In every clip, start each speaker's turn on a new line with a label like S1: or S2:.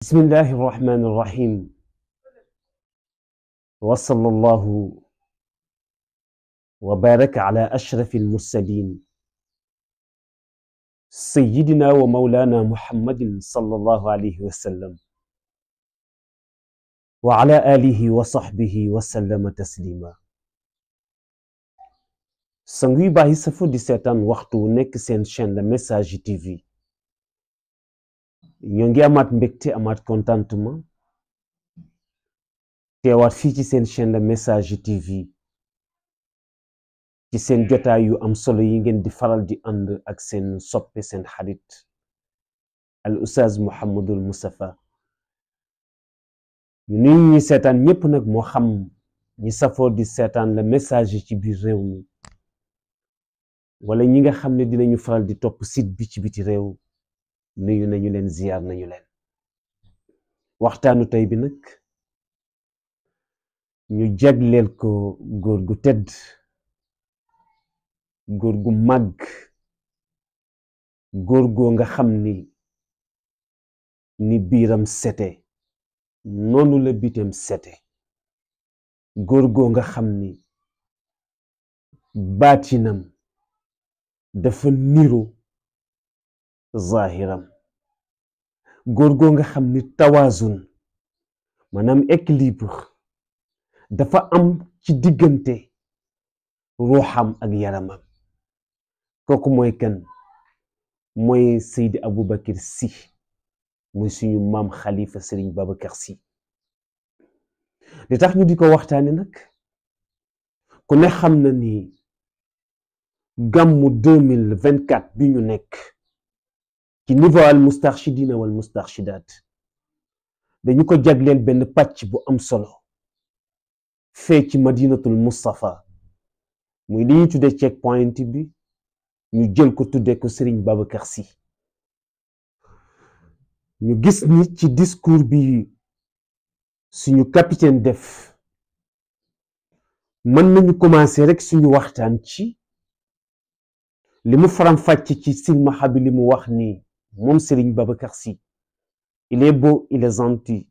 S1: بسم الله الرحمن الرحيم وصلى الله وبارك على أشرف المرسلين سيدنا ومولانا محمد صلى الله عليه وسلم وعلى آله وصحبه وسلم تسليما sanguy bàyyi safo di seetaan waxtu nekk seen chaîne Le Message TV ñoo ngi amaat mbégte amaat contentement teewaat fii ci seen chaîne Le Message TV ci seen jotaay yu am solo yi ngeen di faral di ànd ak seen soppe seen xarit al Oustaz Mouhamadul Moustapha ñu nuyu ñi seetaan ñépp nag moo xam ñi safoo di seetaan Le Message ci biir réew mi wala ñi nga xam ne dinañu faral di topp site bi ci biti réew nuyu nañu leen ziyaar nañu leen waxtaanu tey bi nag ñu jagleel ko góor gu tedd góor gu màgg góor goo nga xam ni biiram sete noonu la bitam sete góor goo nga xam ni baatinam dafa niru zahiram góor goo nga xam ni tawazun maanaam équilibre dafa am ci diggante ruuxam ak yaramam kooku mooy kan mooy Seydi Aboubacar Sy muy suñu maam xalifa Serigne Babacar Sy li tax ñu di ko waxtaane nag ku ne xam na ni gàmmu 2024 bi ñu nekk ci niveau al mustarshidina wal mustarshidat dañu ko jagleel benn pàcc bu am solo fee ci madinatul Mustafa muy li ñu tudde check point bi ñu jël ko tudde ko Serigne Babacar Sy ñu gis ni ci discours bi suñu capitaine def mën nañu commencer rek suñu waxtaan ci li mu faram-fàcc ci silmaxa bi li mu wax ni moom Serigne Babacar Sy il est beau il est gentil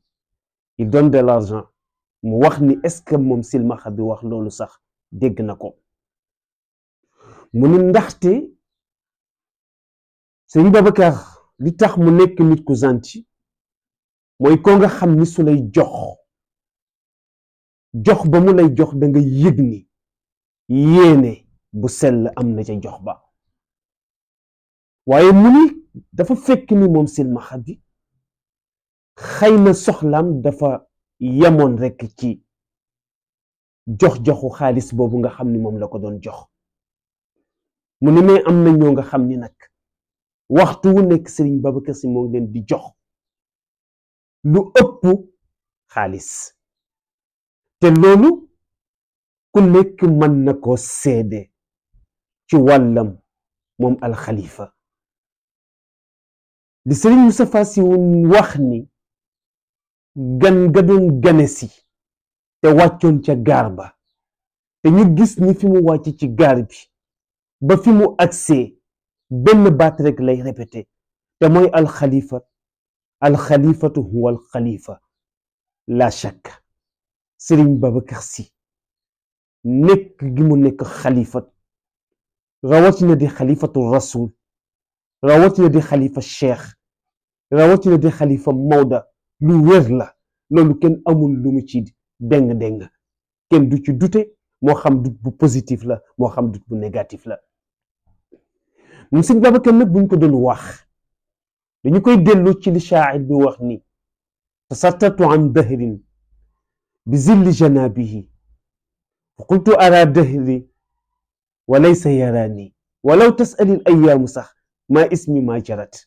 S1: il donne de l'argent mu wax ni est-ce que moom silmaxa bi wax loolu sax dégg na ko mu ni ndaxte Serigne Babacar li tax mu nekk nit ku gentil mooy ko nga xam ni su lay jox ba mu lay jox da nga yëg ni yéene bu sell am na ca jox ba waaye mu ni dafa fekk ni moom silmaxa bi xëy na soxlaam dafa yemoon rekk ci joxu xaalis boobu nga xam ni moom la ko doon jox mu ni mais am na ñoo nga xam ni nag waxtu wu nekk Serigne Babacar Sy moo ngi leen di jox lu ëpp xaalis te loolu ku nekk mën na ko seede ci wàllam moom alxalifa di Serigne Moustapha Sy wax ni gan ga doon gane si te wàccoon ca gaar ba te ñu gis ni fi mu wàcc ci gaar bi ba fi mu agsee benn baat rek lay répété te mooy alxalifatu huwa alxalifa la shakka Serigne Babacar Sy nekk gi mu nekk xalifat rawatina di xalifatu rasul rawatina di xalifa cheikh rawatina di xalifa Maoda lu wér la loolu kenn amul lu mu ci déng kenn du ci dute moo xam dut bu positif la moo xam dut bu négatif la moom Serigne Babacar nag buñ ko doon wax dañu koy dellu ci li shaa'ir bi wax ni tasattartu an dahrin bi zilli janabihi fa qultu ara dahri wa laysa yarani walaw tas'ali al ayyaamu sax maa ismi maa jarat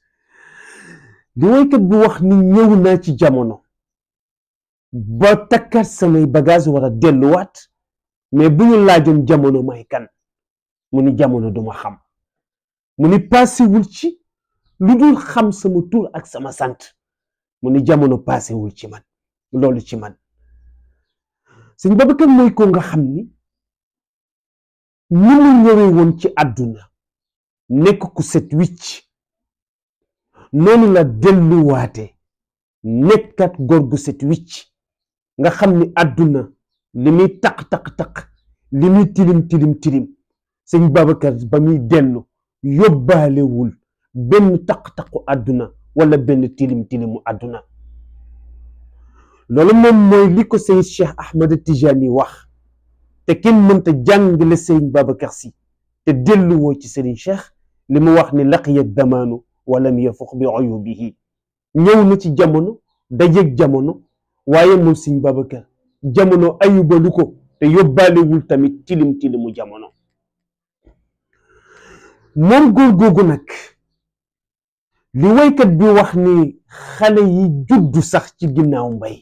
S1: li woykat bi wax ni ñëw naa ci jamono ba takkat samay bagage war a delluwaat mais bu ñu laajoon jamono may kan mu ni jamono duma xam mu ni paasewul ci lu dul xam sama tur ak sama sant mu ni jamono paasewul ci man loolu ci man Serigne Babacar mooy ko nga xam ni mu ñëwee woon ci àdduna nekk ku set wicc noonu la delluwaate nekkat góor gu set wicc nga xam ni àdduna li muy taq li muy tilim sëñ Babacar ba muy dellu yóbbaalewul benn taq-taqu àdduna wala benn tilim-tilimu àdduna. loolu moom mooy li ko Seydi Cheikh Ahmed Tijani wax te kenn mënta jàngale sëñ Babacar Si te delluwoo ci Serigne Cheikh li mu wax ni laqiya damaanu walam yafuq bi uyubihi ñëw na ci jamono dajeeg jamono waaye moom sëñ Babacar jamono ayubalu ko te yóbbaalewul tamit tilim-tilimu jamono. moom góor googu nag li waykat bi wax ni xale yi juddu sax ci ginnaaw mbay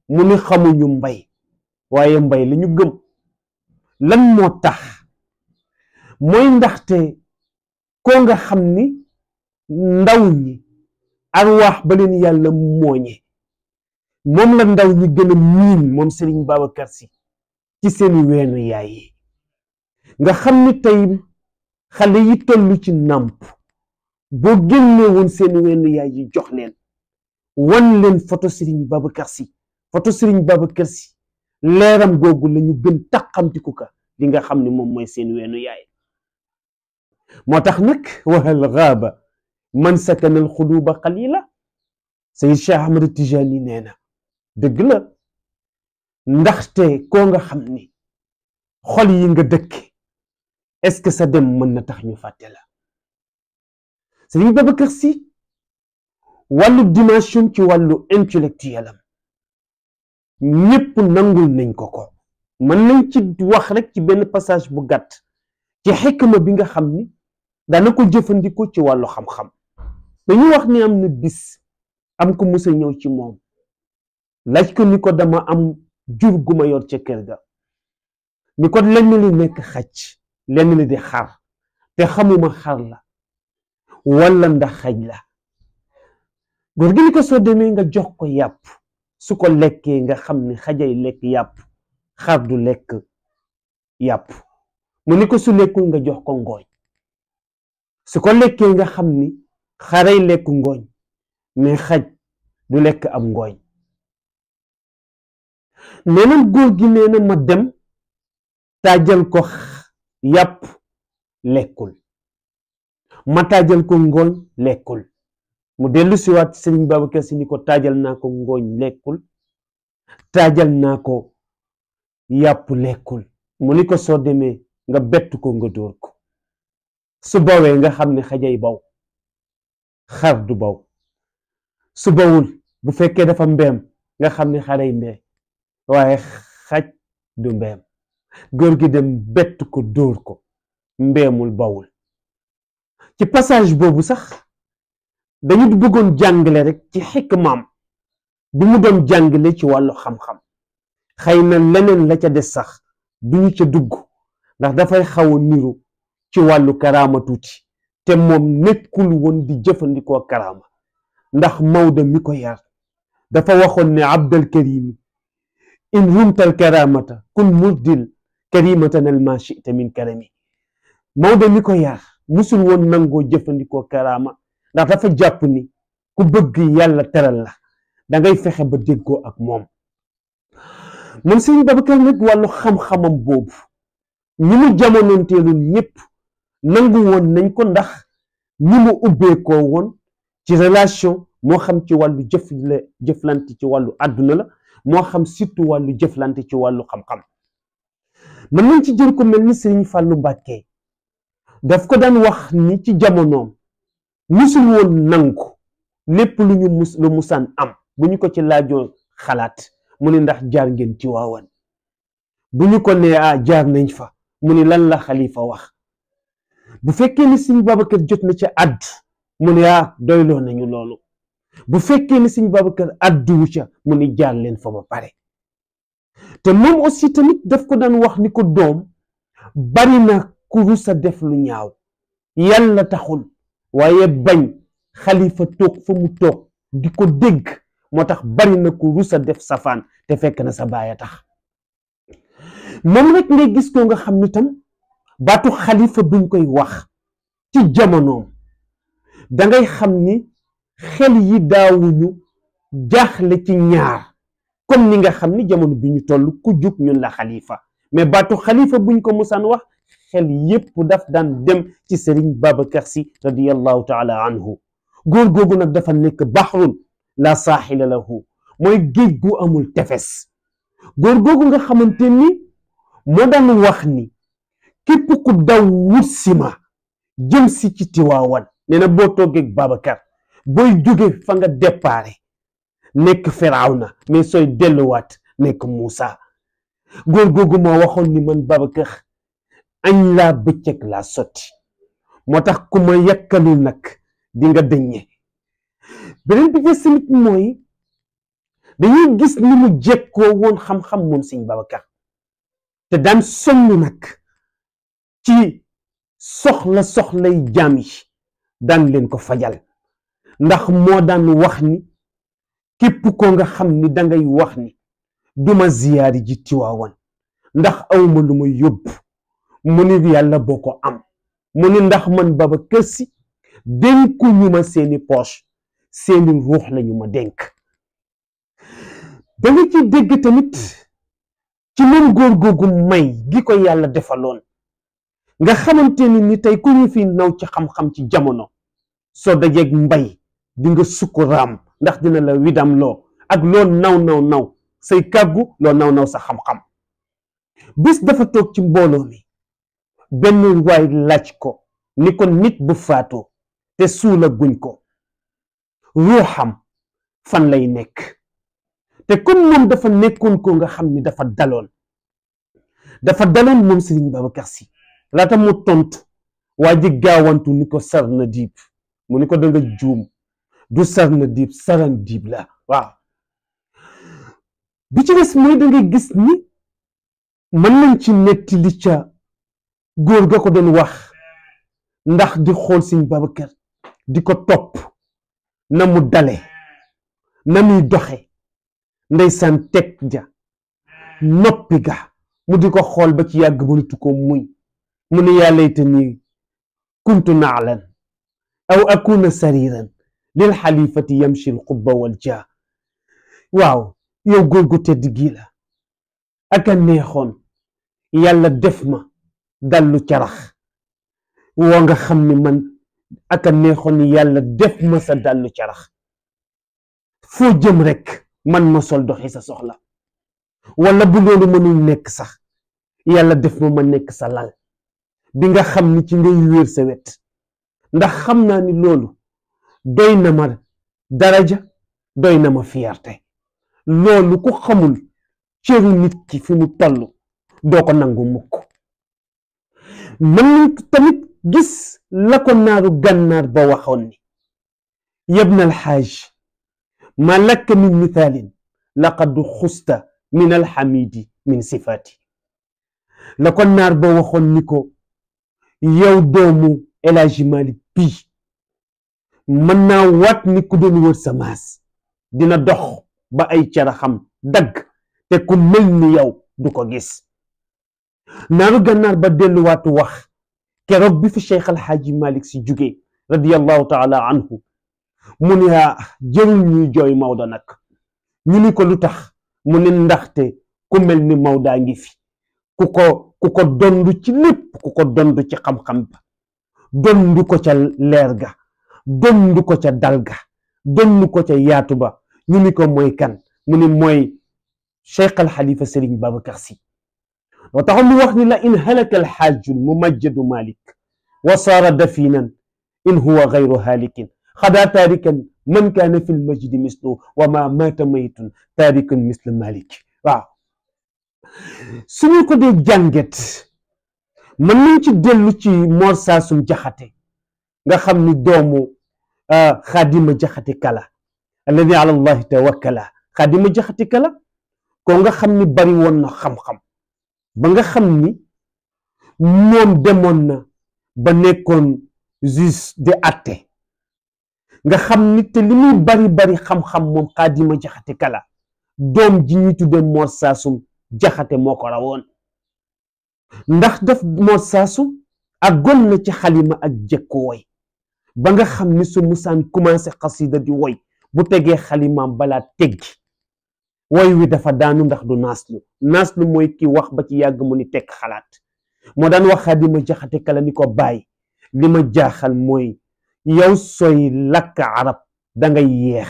S1: mu ni xamuñu mbay waaye mbay lañu gëm. lan moo tax mooy ndaxte koo nga xam ni ndaw ñi arwaax ba leen yàlla mooñe moom la ndaw ñi gën a miin moom Serigne Babacar Sy ci seeni weenu yaay yi nga xam ni tey xale yi tollu ci nàmp boo génnee woon seeni weenu yaay yi jox leen wan leen photo Serigne Babacar Sy leeram googu lañu gën taqamtiku ka li nga xam ne moom mooy seen weenu yaay. moo tax nag wahal gaaba man sakana al xuluba qalila Seyd Cheikh Ahmed Tijani nee na dëgg la ndaxte koo nga xam ni xol yi nga dëkk est-ce que sa dem mën na tax ñu fàtte la. Serigne Babacar Sy wàllu dimension ci wàllu intellectuel am ñépp nangul nañ ko mën nañ ci wax rek ci benn passage bu gàtt ci xikma bi nga xam ni dana ko jëfandikoo ci wàllu xam-xam. dañu wax ni am na bis am ko musa ñëw ci moom laaj ko ni ko dama am jur gu ma yor ca kër ga ni ko lenn li nekk xaj lenn li di xar te xamuma xar la wala ndax xaj la. góor gi ni ko soo demee nga jox ko yàpp su ko lekkee nga xam ni xajay lekk yàpp xar du lekk yàpp. mu ni ko su lekkul nga jox ko ngooñ su ko lekkee nga xam ni xaray lekk ngooñ mais xaj du lekk am ngooñ. nee na góor gi nee na ma dem taajal ko yàpp lekkul ma taajal ko ngooñ lekkul mu dellu siwaat Serigne Babacar Sy ni ko taajal naa ko ngooñ lekkul taajal naa ko yàpp lekkul. mu ni ko soo demee nga bett ko nga dóor ko su bawee nga xam ne xajay baw xar du baw su bawul bu fekkee dafa mbeem nga xam ne xaray mbee waaye xaj du mbeem. góor gi dem bett ko dóor ko mbeemul bawul. ci passage boobu sax dañu bëggoon jàngale rek ci xikmaam bi mu doon jàngale ci wàllu xam-xam xëy na leneen la ca des sax duñu ca dugg ndax dafay xaw a niru ci wàllu karaama tuuti te moom nekkul woon di jëfandikoo karaama ndax Maodo mi ko yar dafa waxoon ne abdal karim in rumtal karamata kun murdil karimatan al ma chita min karami. Maodo mi ko yar musul woon nangoo jëfandikoo karaama ndax dafa jàpp ni ku bëgg yàlla teral la dangay fexe ba déggoo ak moom. moom Serigne Babacar nag wàllu xam-xamam boobu ñi mu jamonoonteelu ñëpp nangu woon nañ ko ndax ñi mu ubbeekoo woon ci relation moo xam ci wàllu jëflante ci wàllu àdduna la moo xam surtout wàllu jëflante ci wàllu xam-xam. mën nañ ci jël ko mel ni Serigne Fallou Mbacké daf ko daan wax ni ci jamonoom musul woon nangu lépp lu musaan am bu ñu ko ci laajoo xalaat mu ni ndax jaar ngeen ci waawan bu ñu ko nee jaar nañ fa mu ni lan la xalifa wax. bu fekkee ni Serigne Babacar jot na ca àdd mu ni doyloo nañu loolu. bu fekkee ni Serigne Babacar àdduwu ca mu ni jaar leen fa ba pare. te moom aussi tamit daf ko daan wax ni ko doom bari na ku rusa def lu ñaaw yàlla taxul waaye bañ xalifa toog fa mu toog di ko dégg moo tax bari na ku rusa def safaan te fekk na sa baay a tax. moom rek ngay gis ko nga xam ni tam baatu xalifa buñ koy wax ci jamonoom dangay xam ni xel yi daawuñu jaaxle ci ñaar comme ni nga xam ni jamono bi ñu toll ku jug ñun la xalifa mais baatu xalifa buñ ko musaan wax xel yépp daf daan dem ci Serigne Babacar Sy radiyallahu taala anhu góor googu nag dafa nekk baxrun la saaxila lahu mooy géej gu amul tefes góor googu nga xamante ni moo daan wax ni képp ku daw wut si ma jëm si ci Tiwaawan nee na boo toogeeg Babacar booy jóge fa nga déparé nekk Firawna mais sooy delluwaat nekk Moussa góor googu moo waxoon ni man Babacar añ laa bëccëg laa sotti moo tax ku ma yàkkalul nag di nga dëññe beneen bi ci tamit mooy dañuy gis ni mu jekkoo woon xam-xam moom sëñ Babacar te daan sonn nag ci soxlay jaam yi daan leen ko fajal ndax moo daan wax ni képp ko nga xam ni dangay wax ni duma ziyaari ji Tiwaawan ndax awma lu ma yóbbu mu ni yàlla boo ko am mu ni ndax man Babacar Sy dénku ñu ma seeni poche seeni ruux lañu ma dénk da nga ci dégg tamit ci même góor googu may gi ko yàlla defaloon nga xamante ni tey ku ñu fi naw ci xam-xam ci jamono soo dajeeg mbay di nga sukkuraam ndax dina la widam loo ak loo naw say kàggu loo naw sa xam-xam bis dafa toog ci mbooloo mi benn waay laaj ko ni ko nit bu faatoo te suula guñ ko ruuxam fan lay nekk te comme moom dafa nekkoon ko nga xam ni dafa daloon moom Serigne Babacar Sy laata mu tontu waa ji gaawantu ni ko sarna diib mu ni ko da nga juum du sarna diib saran diib la waaw bi ci des mooy da ngay gis ni mën nañ ci netti li ca góor ga ko doon wax ndax di xool Serigne Babacar di ko topp na mu dale na muy doxe ndeysaan teg ja noppi ga mu di ko xool ba ci yàgg mënatu ko muñ mu ne yaa laytani kuntu naalan aw akuna sariran lil xalifati yamshi alqubba wal jaa waaw yow góor gu tedd gii la ak a neexoon yàlla def ma dallu carax woo nga xam ni man ak a neexoon yàlla def ma sa dallu carax foo jëm rek man ma sol doxi sa soxla wala bu loolu mënul nekk sax yàlla def ma nekk sa lal bi nga xam ni ci ngay wéer sa wet ndax xam naa ni loolu doy na ma daraja doy na ma fierté loolu ku xamul cëru nit ki fi mu toll doo ko nangu mukk man tamit gis la ko naaru gànnaar ba waxoon ni yabna alxaaj ma lakka min mithaalin laqad xusta min alxamidi min sifaati la ko naar ba waxoon ni ko yow doomu El Hadji Malick bii mën naa waat ni ku doon wër sa maas dina dox ba ay caraxam dagg te ku mel ni yow du ko gis naaru gànnaar ba delluwaatu wax keroog bi fi Cheikh El Hadji Malick Sy jugee radiyallahu taala anhu mu ne jërul ñuy jooy Maodo nag ñu ni ko lu tax mu ne ndaxte ku mel ni Maodo ngi fi ku ko dondu ci lépp ku ko dondu ci xam-xam ba dondu ko ca leer ga dondu ko ca dal ga dondu ko ca yaatu ba ñu ni ko mooy kan mu ne mooy Cheikh al Xalifa Serigne Babacar Sy loo taxoon mu wax ni la in halaka al xaaju mumajjadu Malick wa saara dafinan in huwa gayru halikin xadaa taarikan man kaana fi lmajdi mislu wa ma maata maytun taarikan mislu Malick waaw suñu ko dee jànget mën nañ ci dellu ci Mor Saasum Jaxate nga xam ni doomu Xaadima Jaxate Kala alladi ala allahi tawakkala Xaadima Jaxate Kala ko nga xam ni bari woon na xam-xam ba nga xam ni moom demoon na ba nekkoon juge de atte nga xam ni te li muy bari xam-xam moom Xaadima Jaxate Kala doom ji ñuy tudde Mor Saasum Jaxate moo ko rawoon ndax daf Mor Saasum ak gon na ci xalima ak jekku woy ba nga xam ni su musaan commencé xasida di woy bu tegee xalimaam balaa teggi woy wi dafa daanu ndax du naaslu mooy ki wax ba ci yàgg mu ni tekk xalaat moo daan wax Xaadima Jaxate Kala ni ko bàyyi li ma jaaxal mooy yow sooy lakk arab dangay yeex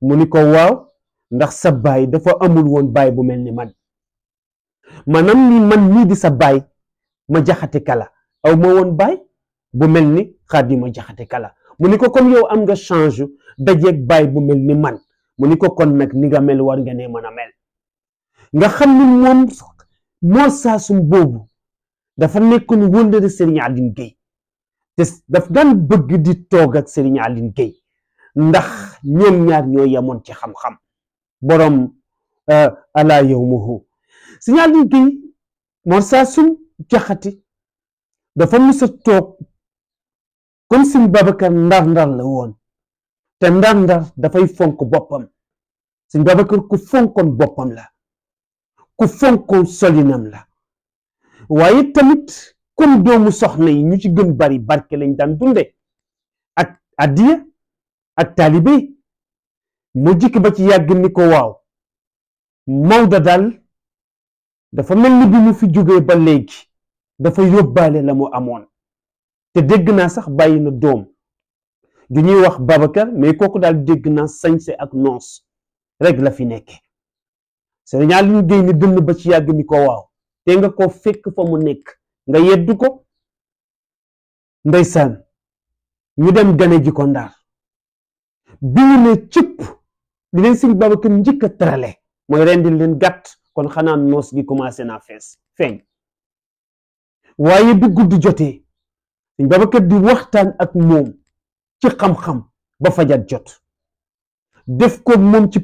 S1: mu ni ko waaw ndax sa baay dafa amul woon baay bu mel ni man maanaam ni man mii di sa baay ma Jaxate Kala aw ma woon baay bu mel ni Xaadima Jaxate Kala mu ni ko comme yow am nga change dajeeg baay bu mel ni man mu ni ko kon nag ni nga mel war nga ne mën a mel nga xam ni moom moo saasum boobu dafa nekkoon wëllëre Serigne Aline Gueye te daf daan bëgg di toog ak Serigne Aline Gueye ndax ñoom ñaar ñoo yemoon ci xam-xam borom ala yawmuhu Serigne Aline Gueye moo saasum jaxati dafa mus a toog comme Serigne Babacar ndar-ndar la woon te ndar-ndar dafay fonk boppam Serigne Babacar ku fonkoon boppam la ku fonkoon solinam la waaye tamit comme doomu soxna yi ñu ci gën bari barke lañ daan dunde ak addiya ak taalibe mu jikki ba ci yàgg ni ko waaw Maodo daal dafa mel ni bi mu fi jógee ba léegi dafa yóbbaale la mu amoon te dégg naa sax bàyyi na doom ju ñuy wax Babacar mais kooku daal dégg naa sañse ak noos rek la fi nekke Serigne Aline Gueye ni dënn ba ci yàgg ni ko waaw te nga ko fekk fa mu nekk nga yeddu ko ndeysaan ñu dem gane ji ko Ndar bi ñu ne cëpp li leen Serigne Babacar njëkk a terale mooy rendil leen gàtt kon xanaa noos gi commencé naa feeñ waaye bi guddi jotee Serigne Babacar di waxtaan ak moom ci xam-xam ba fajat jot def ko moom ci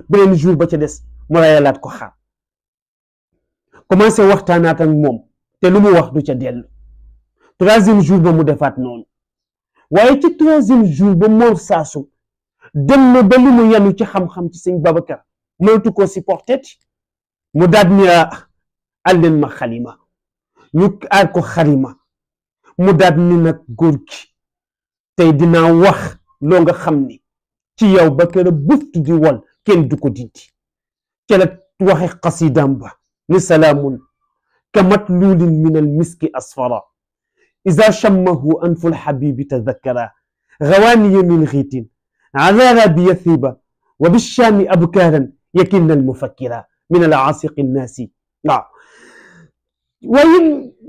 S1: beneen jour ba ca des mu rayalaat ko xaar commencé waxtaanaat ak moom te lu mu wax du ca dellu troisième jour ba mu defaat noonu waaye ci troisième jour ba Mor Saasu dem na ba li mu yanu ci xam-xam ci Serigne Babacar mënatu ko supporter mu daal ni àlleen ma xalima ñu aar ko xalima mu daal ni nag góor gi tey dinaa wax loo nga xam ni ci yow ba kër a buftu di wol kenn du ko dindi ca la waxe xasidaam ba ni salaamun ka matlulin min al miski asfara iza shammahu anfu lxabibi tadakkara gawaaniya min xiitin azara bi yathiba wa bishaami abkaaran yakinna al mufakkira min al aasiqi nnaasi waaw waaye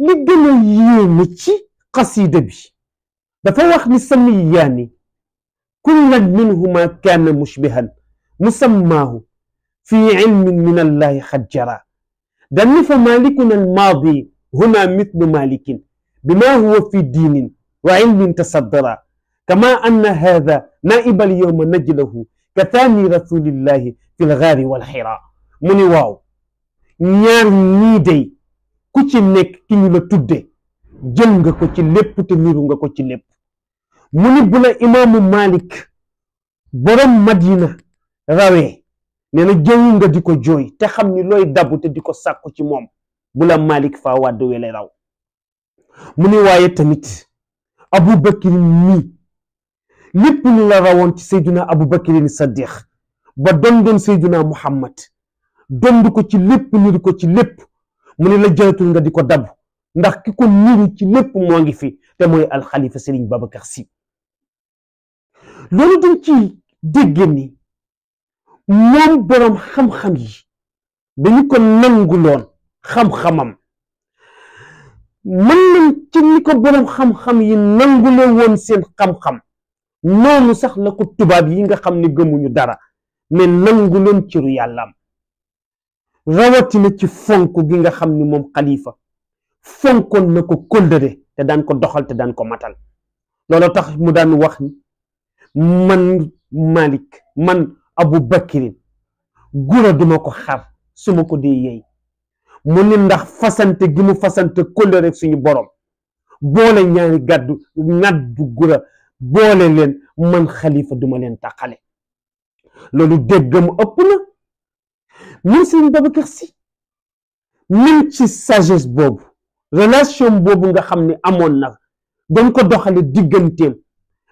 S1: li gën a yéeme ci xasida bi dafa wax ni samiyaani kullan minhuma kaana mushbihan musammaahu fi ilmin min allahi xajjara dani fa malikuna almaadi huna mithlu malikin bima huwa fi diinin wa ilmin tasaddara kama anna hadha naiba alyawma najlahu ka thani rasulillahi fi lgaari walxira mu ni waaw ñaar ñii day ku ci nekk ki ñu la tudde jël nga ko ci lépp te niru nga ko ci lépp mu ni bu la imaamu Malik borom Madina rawee nee na jëw nga di ko jooy te xam ni looy dabu te di ko sàkku ci moom bu la Malik faa wàdd wele raw mu ni waaye tamit Abu Bakrin mii lépp lu la rawoon ci Seydina Abu Bakrin Saddiq ba doon Seydina Muhammad dond ko ci lépp niru ko ci lépp mu ni la jëratul nga di ko dabu ndax ki ko niru ci lépp moo ngi fi te mooy alxalifa Serigne Babacar Sy loolu dañ ci dégg ni moom boroom xam-xam yi dañu ko nanguloon xam-xamam mën nañ ci ni ko boroom xam-xam yi nangule woon seen xam-xam noonu sax la ko tubaab yi nga xam ne gëmuñu dara mais nanguloon ciru yàllaam rawatina ci fonk gi nga xam ni moom xalifa fonkoon na ko kóllëre te daan ko doxal te daan ko matal loolu tax mu daan wax ni man Malik man Abu Bakrin gura duma ko xar su ma ko dee yey mu ni ndax fasante gi mu fasante kóllëre suñu borom boole ñaari ngàddu gura boole leen man xalifa duma leen tàqale loolu déggam ëpp na moom Serigne Babacar Sy même ci sagesse boobu relation boobu nga xam ne amoon na doon ko doxale digganteem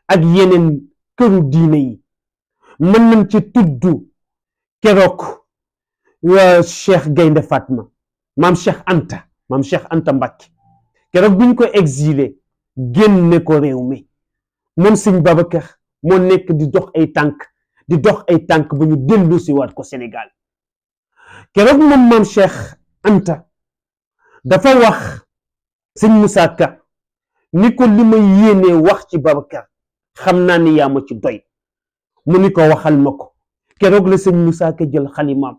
S1: ak yeneen këru diine yi mën nañ ci tudd keroog Cheikh Gaynde Fatma maam Cheikh Anta Mbacke keroog bi ñu ko exilé génne ko réew mi moom sëñ Babacar moo nekk di dox ay tànk ba ñu dellu si waat ko Sénégal keroog moom maam Cheikh Anta dafa wax sëñ Moussa Ka ni ko li ma yéenee wax ci Babacar xam naa ni yaa ma ci doy mu ni ko waxal ma ko keroog la sëñ Moussa Ka jël xalimaam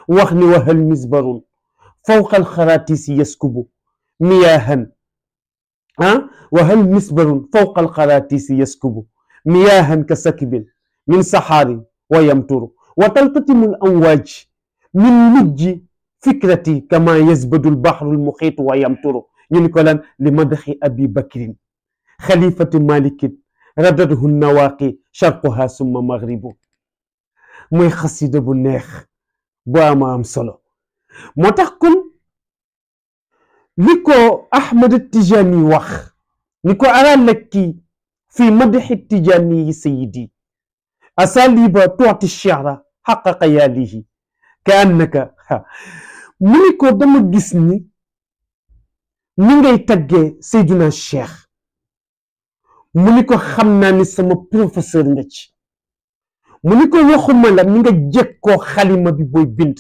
S1: wax ni wahal misbarun fawqal xaraatisi yaskubu miyaahan wahal misbarun fawqal xaraatisi yaskubu miyaahan ka sakibin min saxaarin wa yamturu wa taltatimul amwaaj min lujji fikrati kama yazbadul bahrul muxiitu wa yamturu ñu ni ko lan li madaxi abi bakrin xalifati malikin radadhu nawaqi sharquha summa maghribu muy xasida bu neex bu am solo moo tax kon li ko Ahmad Tijani wax ni ko ara lakki fi madaxi Tijani yi sayidi asaliba tuuti shi'ra xaqa qayaalihi ka annaka mu ni ko dama gis ni ngay taggee Seydina Cheikh mu ni ko xam naa ni sama professeur nga ci mu ni ko waxuma la ni nga jekkoo xalima bi booy bind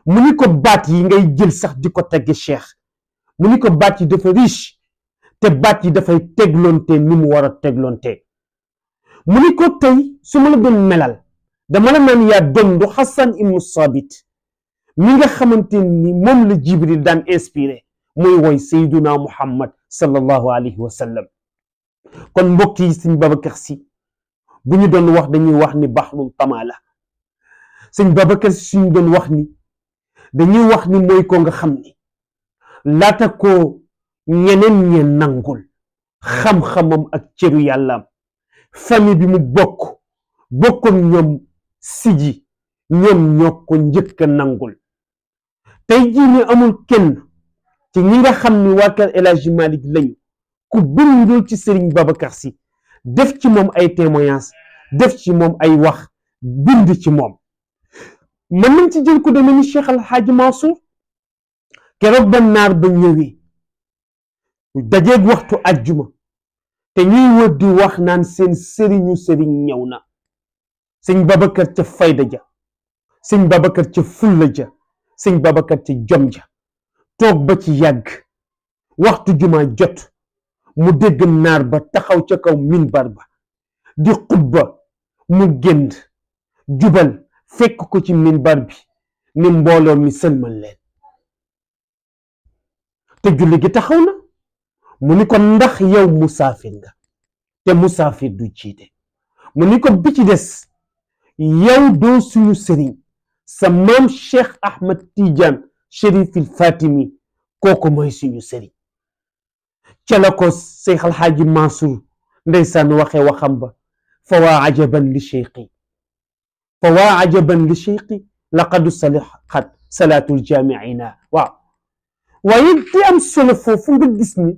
S1: mu ni ko baat yi ngay jël sax di ko tagge Cheikh mu ni ko baat yi dafa riche te baat yi dafay tegloonte ni mu war a tegloonte mu ni ko tey su ma la doon melal dama la naan yaa dondu Hassan ibnu Sabit mi nga xamante ni moom la Jibril daan inspiré muy woy Seyduna Muhammad sallallahu alayhi wa sallam kon mbokk yi sëñ Babacar Sy bu ñu doon wax dañuy wax ni baxrul tamaala sëñ Babacar Sy suñu doon wax ni dañuy wax ni mooy ko nga xam ni laata ko ñeneen ñe nangul xam-xamam ak cëru yàllaam famille bi mu bokkoon ñoom siji ñoom ñoo ko njëkk a nangul tey jii ni amul kenn ci ñi nga xam ni waa kër El Hadji Malick lañu ku bindul ci Serigne Babacar Sy def ci moom ay témoignages def ci moom ay wax bind ci moom mën nañ ci jël ko demee ni Cheikh Al Hadji Mansour keroog ba naar ba ñëwee dajeeg waxtu ajjuma te ñuy wër di wax naan seen sëriñu sëriñ ñëw na sëñ Babacar ca fayda ja sëñ Babacar ca fulla ja sëñ Babacar ca jom ja toog ba ci yàgg waxtu juma jot mu dégg naar ba taxaw ca kaw minbar ba di xutba mu génn jubal fekk ko ci minbar bi ni mbooloo mi sëlmal leen te julli gi taxaw na mu ni ko ndax yow musaafir nga te musaafir du jiite mu ni ko bi ci des yow doo suñu sëriñ sa maam Cheikh Ahmad Tidiane Chérifil Fatimi kooku mooy suñu sëriñ ca la ko Cheikh Alhaaji Mansour ndeysaan waxee waxam ba fa waa ajaban li cheikhi laqad salahat salaatul jaamiina waaw waaye di am solo foofu nga gis ni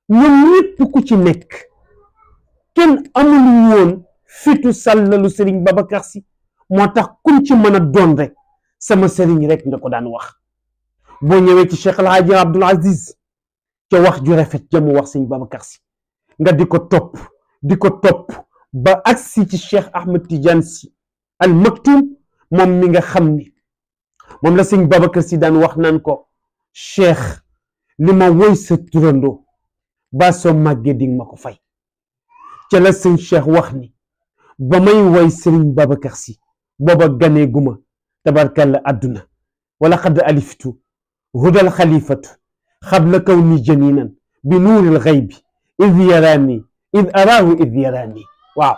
S1: ñoom ñépp ku ci nekk kenn amul woon fitu sàllalu Serigne Babacar Sy moo tax kuñ ci mën a doon rek sama sëriñ rek nga ko daan wax boo ñëwee ci Cheikh Alhaaji Abdoul Aziz ca wax ju rafet ja mu wax Serigne Babacar Sy nga di ko topp ba agsi ci Cheikh Ahmed Tidiane Sy Al Maktoum moom mi nga xam ni moom la Serigne Babacar Sy daan wax naan ko Cheikh li ma woy sa turandoo ba soo màggee di ma ko fay ca la sëñ Cheikh wax ni ba may woy Serigne Babacar Sy booba ganee guma tabarkalla àdduna wala xad aliftu hudal xalifatu xabla kawni janinan bi nuuril xaybi id araahu id yaraani waaw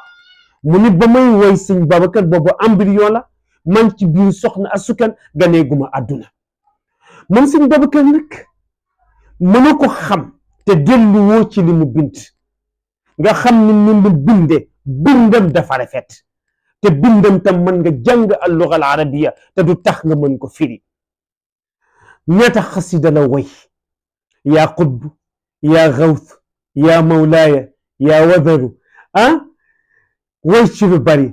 S1: mu ni ba may woy sëñ Babacar booba embryon la man ci biir soxna asukan ganee guma àdduna moom sëñ Babacar nag mënu ko xam te dellu woo ci li mu bind nga xam ni mu binde bindam dafa rafet te bindam tam mën nga jàng al-lugha al-arabiyya te du tax nga mën ko firi ñaata xasida la way yaa qutb yaa gawth yaa mawlaaya yaa wadaru way ci lu bari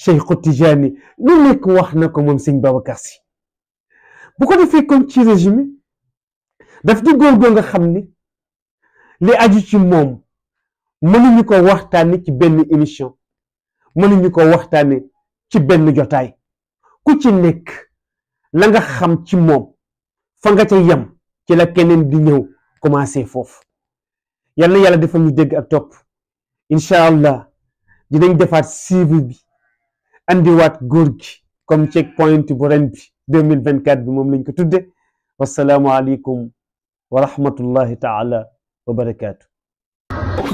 S1: Cheikh Tidiane lu nekk wax na ko moom sëñ Babacar Sy bu ko defee kon ci résumé daf di góor goo nga xam ni li aju ci moom mënuñu ko waxtaane ci benn émission mënuñu ko waxtaane ci benn jotaay ku ci nekk la nga xam ci moom fa nga ca yem ci la keneen di ñëw commencé foofu yal na yàlla defal ñu dégg ak topp incha allah dinañ defaat suivi bi andiwaat góor gi comme check point bu ren bi 2024 bi moom lañ ko tudde wasalaamu aleykum wa rahmatullahi taala wa barakaatu.
S2: ok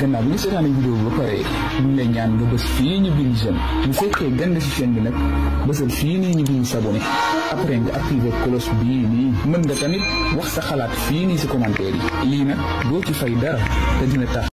S2: gannaaw bi ñu seetaane vidéo bi ba pare ñu ngi lay ñaan nga bës fii ñu bind j'aime bu fekkee gën nga ci chaîne bi nag bësal fii nii ñu bind s'abonné après nga activer cloche bii nii mën nga tamit wax sa xalaat fii nii ci commentaire yi lii nag doo ci fay dara te dina tax